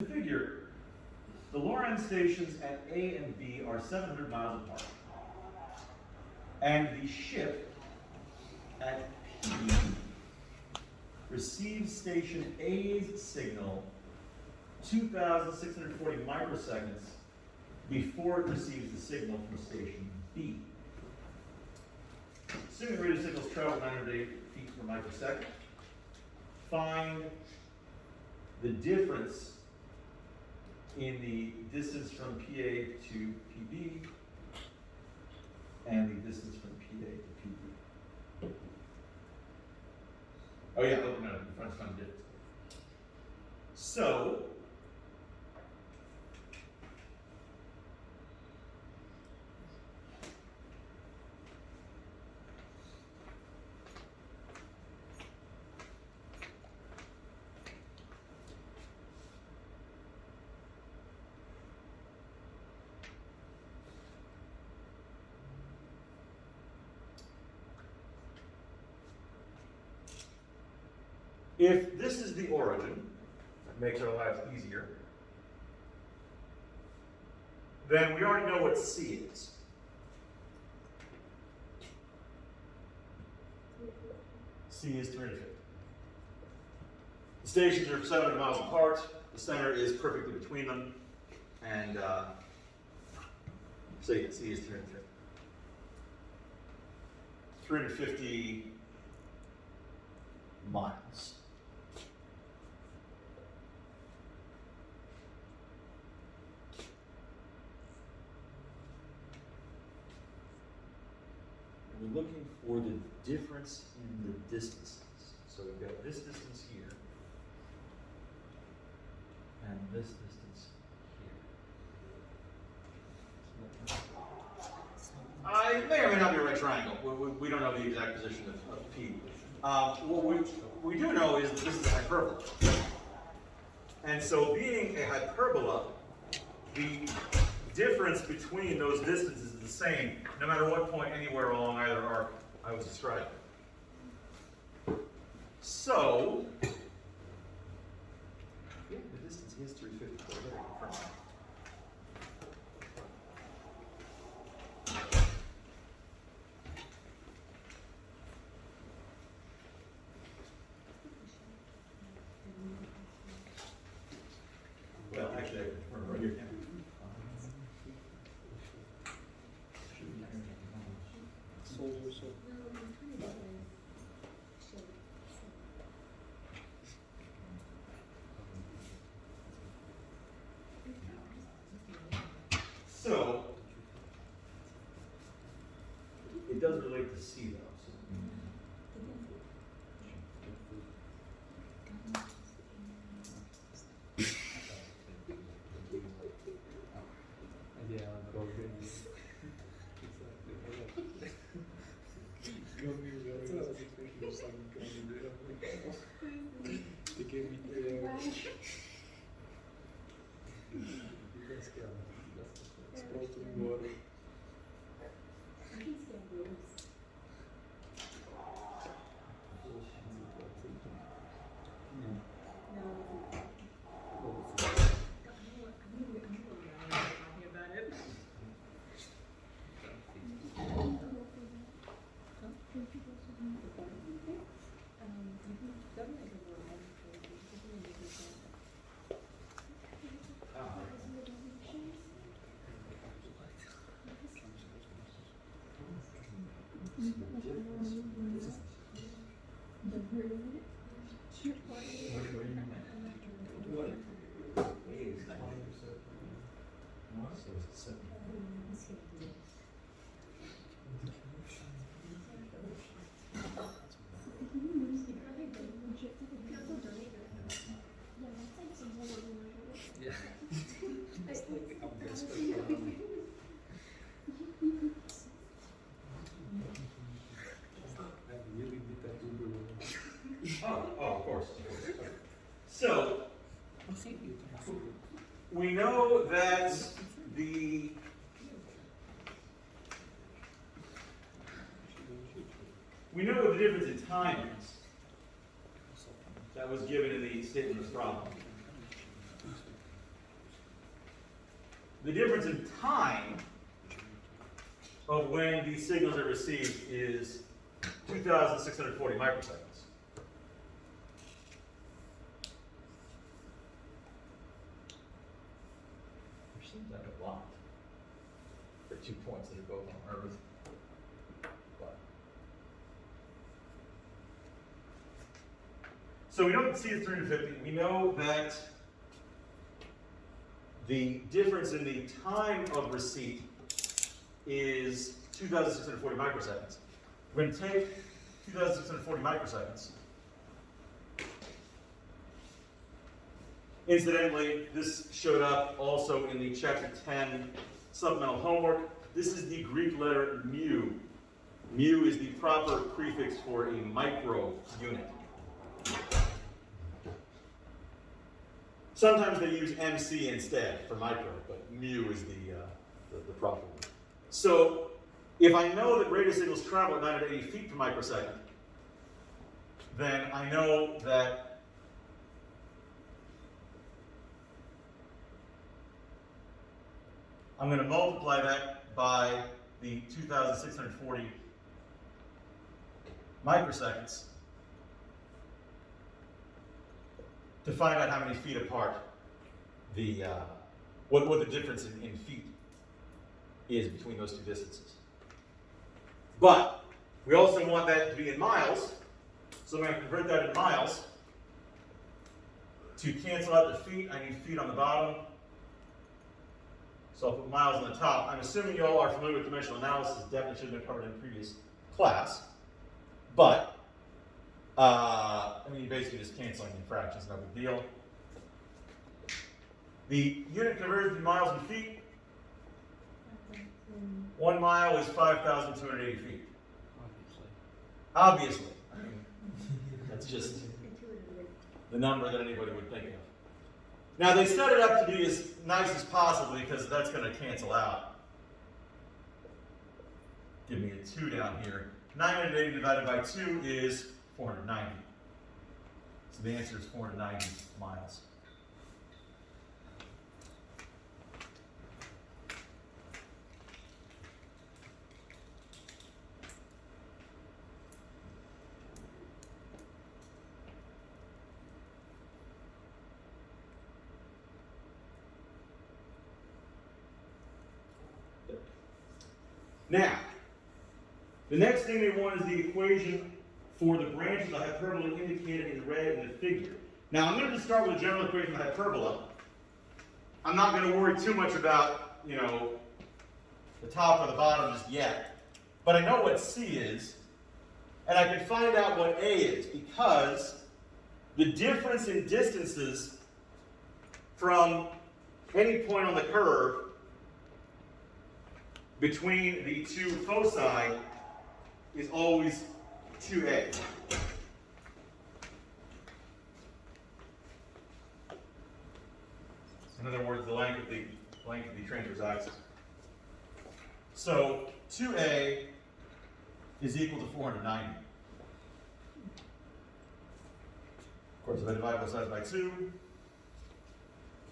Figure, the Lorentz stations at A and B are 700 miles apart. And the ship at P receives station A's signal 2,640 microseconds before it receives the signal from station B. Assuming radio signals travel 908 feet per microsecond, find the difference in the distance from PA to PB and the distance from PA to PB. Oh yeah, oh no, the front's find the difference. So, if this is the origin, that makes our lives easier, then we already know what C is. C is 350. The stations are 700 miles apart. The center is perfectly between them. And so yeah, C is 350. 350 miles. We're looking for the difference in the distances. So we've got this distance here, and this distance here. I may or may not be a right triangle. We don't know the exact position of P. What we do know is that this is a hyperbola. And so being a hyperbola, the difference between those distances is the same, no matter what point anywhere along either arc I was describing. So, yeah, the distance is 350. I better confirm that. Well, actually, I can confirm right here. So, it does relate to C though. So. Of course. So, we know that the difference in time is. That was given in the statement of the problem. the difference in time of when these signals are received is 2,640 microseconds. Which seems like a lot for 2 points that are both on Earth. But. So we know that C is 350. We know that the difference in the time of receipt is 2,640 microseconds. We're going to take 2,640 microseconds. Incidentally, this showed up also in the Chapter 10 supplemental homework. This is the Greek letter mu. Mu is the proper prefix for a micro unit. Sometimes they use MC instead for micro, but mu is the proper one. So if I know that radio signals travel at 980 feet per microsecond, then I know that I'm going to multiply that by the 2,640 microseconds to find out how many feet apart what the difference in feet is between those two distances. But we also want that to be in miles, so I'm going to convert that into miles. To cancel out the feet, I need feet on the bottom. So I'll put miles on the top. I'm assuming you all are familiar with dimensional analysis. Definitely should have been covered in previous class. But, I mean, you're basically just canceling in fractions, no big deal. The unit converted to miles and feet. 1 mile is 5,280 feet. Obviously. I mean, that's just the number that anybody would think of. Now, they set it up to be as nice as possible because that's going to cancel out. Give me a 2 down here. 980 divided by 2 is 490. So the answer is 490 miles. Now, the next thing we want is the equation for the branch of the hyperbola indicated in red in the figure. Now, I'm going to just start with a general equation of the hyperbola. I'm not going to worry too much about, the top or the bottom just yet. But I know what C is, and I can find out what A is, because the difference in distances from any point on the curve between the two foci is always 2A. In other words, the length of the transverse axis. So 2A is equal to 490. Of course, if I divide both sides by 2,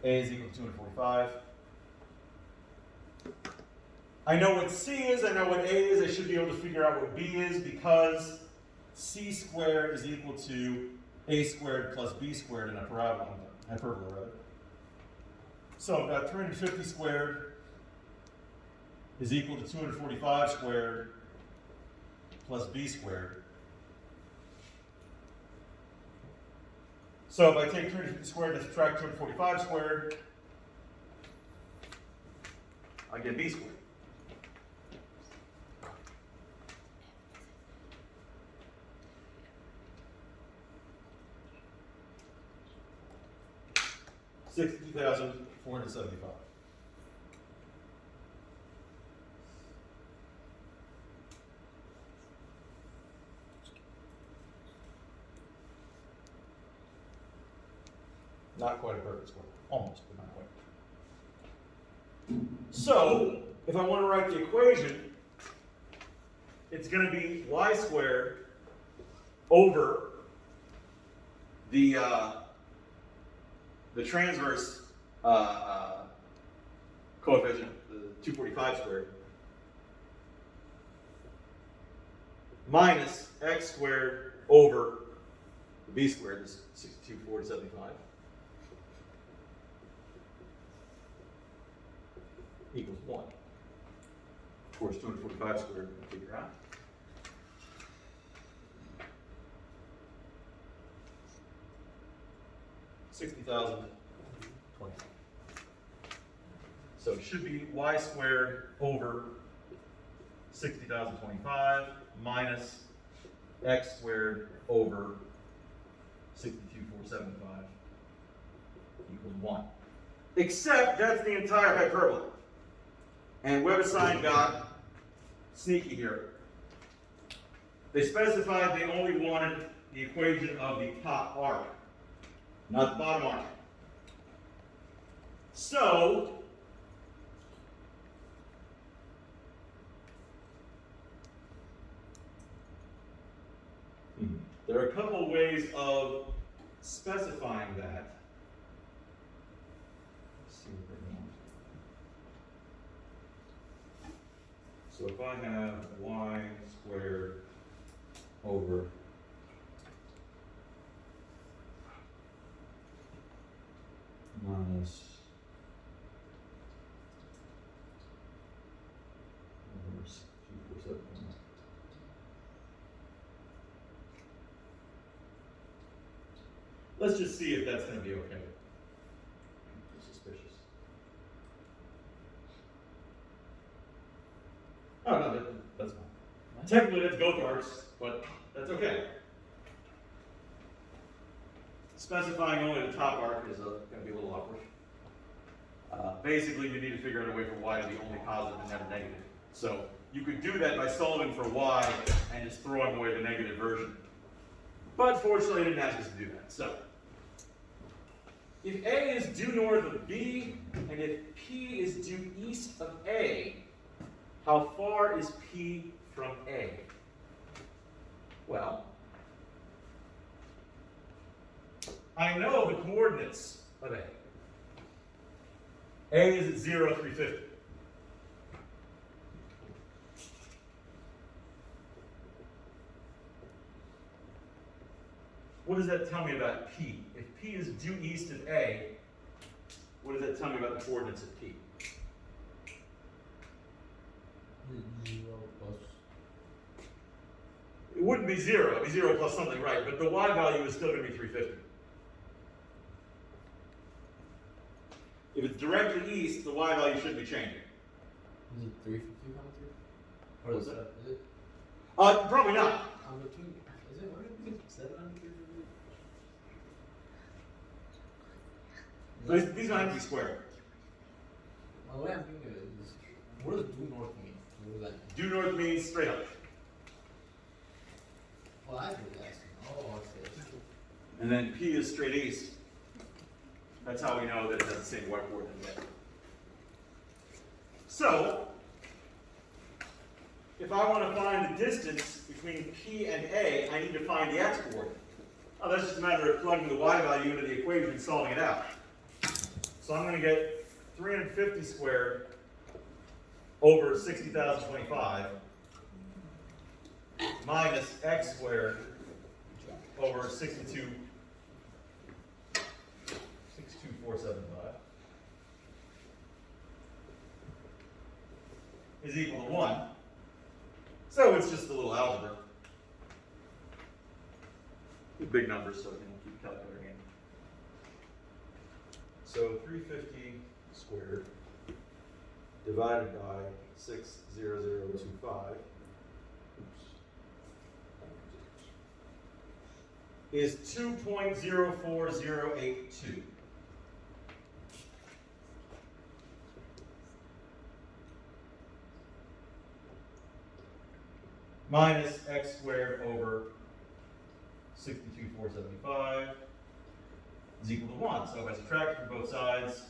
A is equal to 245. I know what C is, I know what A is, I should be able to figure out what B is because C squared is equal to A squared plus B squared in a hyperbola, rather. So I've got 350 squared is equal to 245 squared plus B squared. So if I take 350 squared and subtract 245 squared, I get B squared. $62,475. Not quite a perfect square. Almost, but not quite. So, if I want to write the equation, it's going to be y squared over the transverse coefficient, 245 squared, minus x squared over the b squared is 62,475 equals 1. Of course, 245 squared we'll figure out. $60,020. So it should be y squared over 60,025 minus x squared over 62,475 equals 1. Except that's the entire hyperbola. And WebAssign got sneaky here. They specified they only wanted the equation of the top arc, not the bottom arc. So, there are a couple ways of specifying that. Let's see what they want. So if I have y squared over minus over 247. Let's just see if that's going to be okay. I'm suspicious. Oh, no, that's fine. Technically, that's both arcs, but that's okay. Specifying only the top arc is going to be a little awkward. Basically, you need to figure out a way for y to be only positive and never negative. So you could do that by solving for y and just throwing away the negative version. But fortunately, it didn't ask us to do that. So if A is due north of B, and if P is due east of A, how far is P from A? Well, I know the coordinates of A. A is at 0, 350. What does that tell me about P? If P is due east of A, what does that tell me about the coordinates of P? 0 plus. It wouldn't be 0, it'd be 0 plus something, right? But the y value is still going to be 350. If it's directly east, the y value shouldn't be changing. Is it 350 on the 3? Or is that? Is it? Probably not. On the 2? Is it? What is it? 7 on the 3? These don't have to be square. Well, the way I'm thinking of it is, what does due north mean? What does that mean? Due north means straight up. Well, I was asking. Oh, okay. And then P is straight east. That's how we know that it has the same y coordinate yet. So, if I want to find the distance between P and A, I need to find the x coordinate. Oh, that's just a matter of plugging the y value into the equation and solving it out. So I'm going to get 350 squared over 60,025 minus x squared over 62,475 is equal to 1. So it's just a little algebra. Big numbers, so I can keep calculating it. So 350 squared divided by 60025 is 2.04082. Minus x squared over 62,475 is equal to 1. So if I subtract from both sides,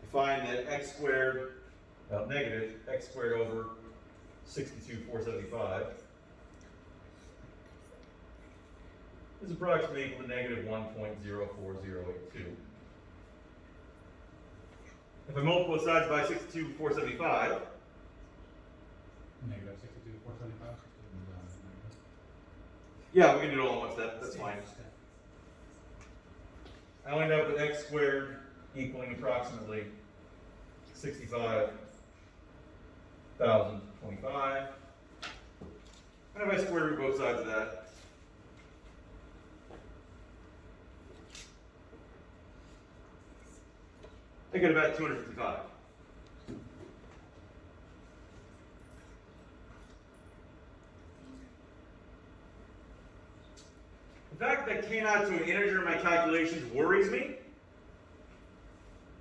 I find that x squared, negative x squared over 62,475 is approximately equal to negative 1.04082. If I multiply both sides by 62,475, Negative 62,475. yeah, we can do it all in one step, that's fine. I'll end up with x squared equaling approximately 65,025. And if I square root both sides of that, I get about 255. The fact that came out to an integer in my calculations worries me,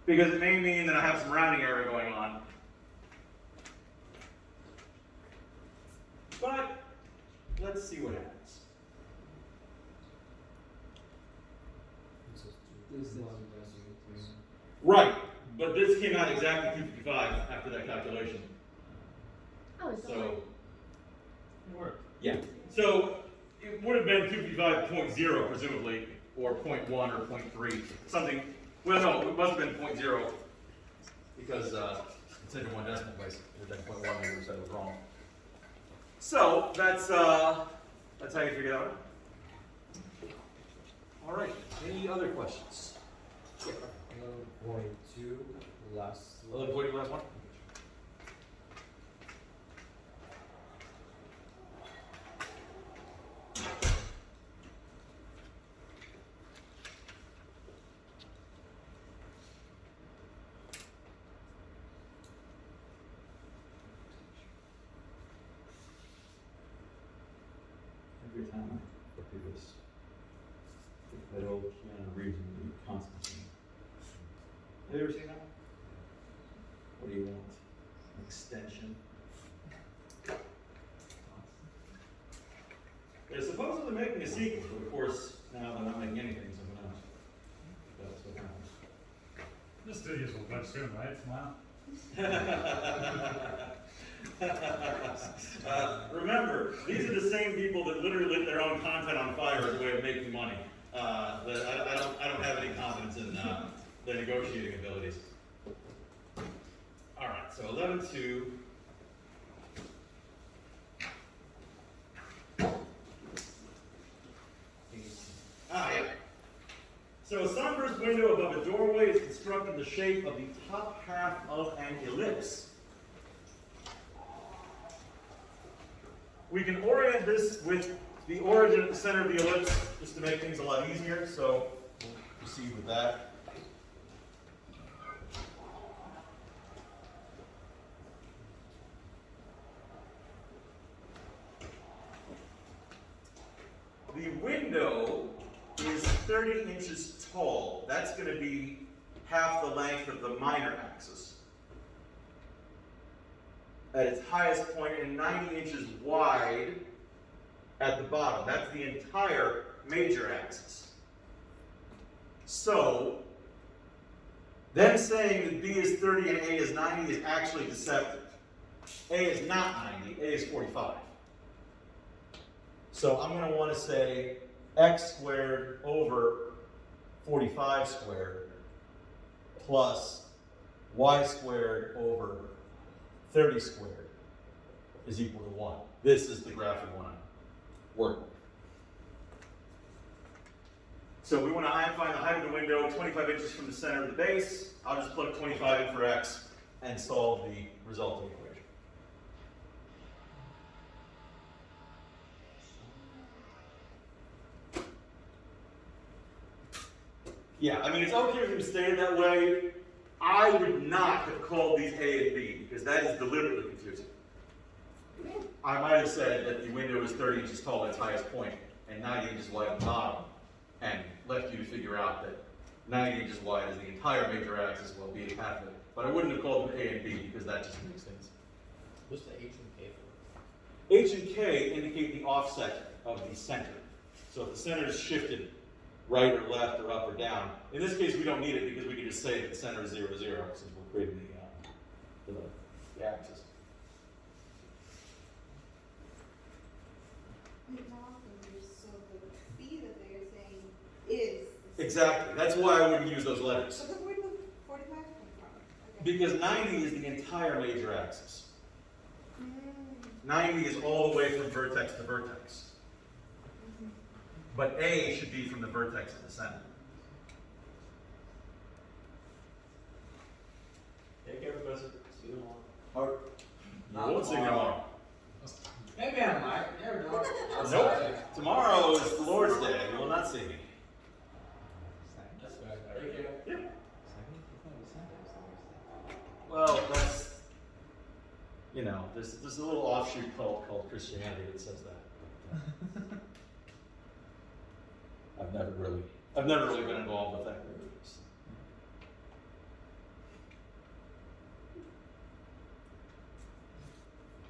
because it may mean that I have some rounding error going on. But let's see what happens. Right, but this came out exactly 255 after that calculation. Oh, it's So, so It worked. yeah. So it would have been 255.0 presumably, or 0.1 or 0.3, something. Well, no, it must have been 0.0 because it's in one decimal place. It would have been 0.1, maybe we said it was wrong. So that's how you figure that out. All right. Any other questions? Yeah. 11.2 last. 11.2, last one. Every time I look at this, that old piano reason the Constantine. Have you ever seen that? What do you want? An extension? They're supposedly making a sequel, but of course, now they're not making anything, so who knows? That's what happens. The studios will budge soon, right? Smile. Remember, these are the same people that literally lit their own content on fire as a way of making money. I don't have any confidence in their negotiating abilities. All right, so 11.2. Yeah. So a sunburst window above a doorway is constructed in the shape of the top half of an ellipse. We can orient this with the origin at the center of the ellipse just to make things a lot easier, so we'll proceed with that. The window is 30 inches tall. That's going to be half the length of the minor axis at its highest point, and 90 inches wide at the bottom. That's the entire major axis. So, them saying that B is 30 and A is 90 is actually deceptive. A is not 90, A is 45. So I'm going to want to say x squared over 45 squared plus y squared over 30 squared is equal to 1. This is the graph we want to work with. So we want to find the height of the window 25 inches from the center of the base. I'll just plug 25 in for x and solve the resulting equation. Yeah, I mean, it's okay if it's stated that way. I would not have called these A and B because that is deliberately confusing. I might have said that the window is 30 inches tall at its highest point and 90 inches wide at the bottom, and left you to figure out that 90 inches wide is the entire major axis, while B is half of it. But I wouldn't have called them A and B because that just makes things. What's the H and K for? H and K indicate the offset of the center. So if the center is shifted right or left or up or down, in this case we don't need it because we can just say that the center is 0, 0 since we're creating the axis. Exactly. That's why I wouldn't use those letters. So then where did 45 come from? Okay. Because 90 is the entire major axis. Mm. 90 is all the way from vertex to vertex. But A should be from the vertex to the center. Take care, Professor. See you tomorrow. Or, you Not won't see me tomorrow. Maybe I might. You never know. Nope. Tomorrow is the Lord's Day. You will not see me. That's fair. Take care. Yeah. Well, that's, you know, there's a little offshoot cult called Christianity that says that. I've never really been involved with that group.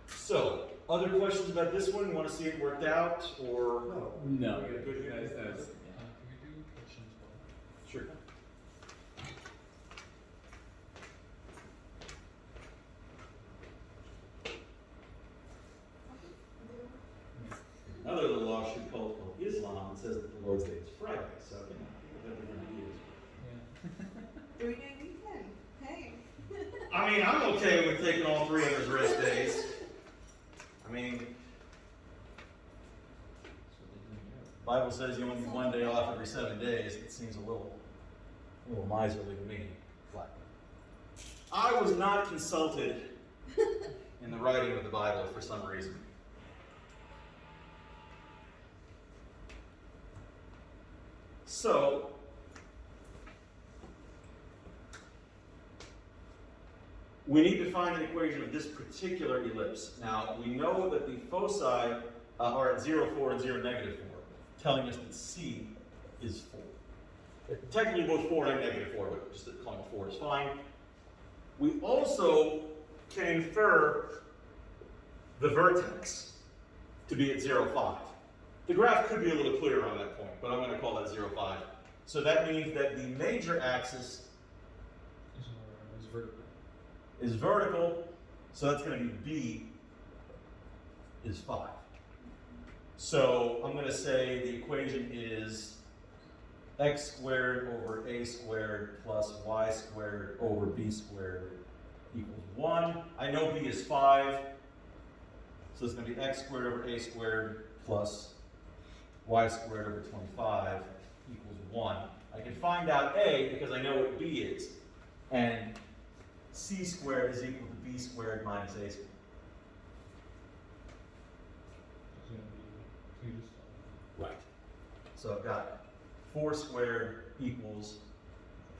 So, other questions about this one? You want to see it worked out, or? No. Good. That's Sure. Another little offshoot cult called Islam that says that the Lord's Day is Friday, so you know, people have different ideas. 3-day weekend. Hey. I mean, I'm okay with taking all three of those rest days. I mean, Bible says you only need one day off every 7 days. It seems a little miserly to me. I was not consulted in the writing of the Bible for some reason. So, we need to find an equation of this particular ellipse. Now, we know that the foci are at 0, 4, and 0, negative 4, telling us that C is 4. Technically both 4 and negative 4, but just calling it 4 is fine. We also can infer the vertex to be at 0, 5. The graph could be a little clearer on that point, but I'm going to call that 0, 5. So that means that the major axis is vertical, so that's going to be B is 5. So I'm going to say the equation is x squared over a squared plus y squared over b squared equals 1. I know b is 5, so it's going to be x squared over a squared plus y squared over 25 equals 1. I can find out a because I know what b is, and c squared is equal to b squared minus a squared. Right. So I've got 4 squared equals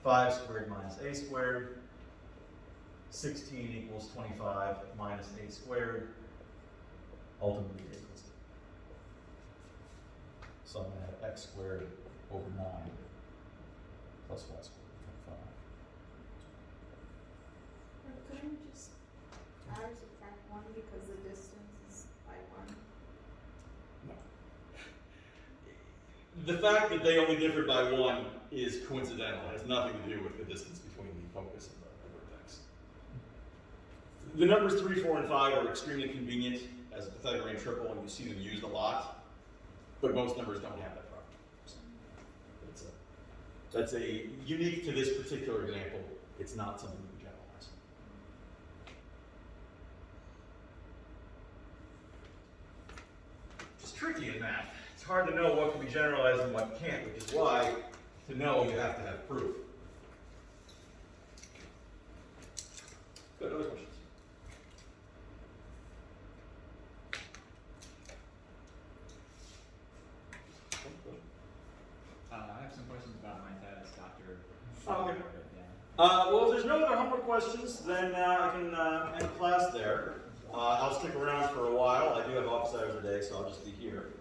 5 squared minus a squared. 16 equals 25 minus a squared. Ultimately a equals 2. So I'm going to have x squared over 9 plus y squared over 25. Couldn't you just add or subtract 1 because the distance is by 1? The fact that they only differ by 1 is coincidental. It has nothing to do with the distance between the focus and the vertex. The numbers 3, 4, and 5 are extremely convenient as a Pythagorean triple, and you see them used a lot, but most numbers don't have that property. So that's a unique to this particular example. It's not something we generalize. It's tricky in math. It's hard to know what can be generalized and what can't, which is why, to know, you have to have proof. Good, other questions? I have some questions about my test after. Oh, okay. Yeah. Well, if there's no other homework questions, then I can end class there. I'll stick around for a while. I do have office hours today, so I'll just be here.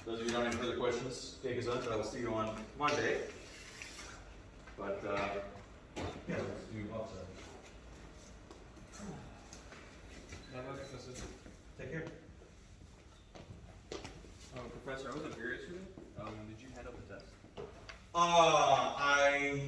Those of you who don't have any further questions, take us up, I will see you on Monday. But, yeah, let's do office hours. Take care. Professor, I was a curious student. Did you handle the test? I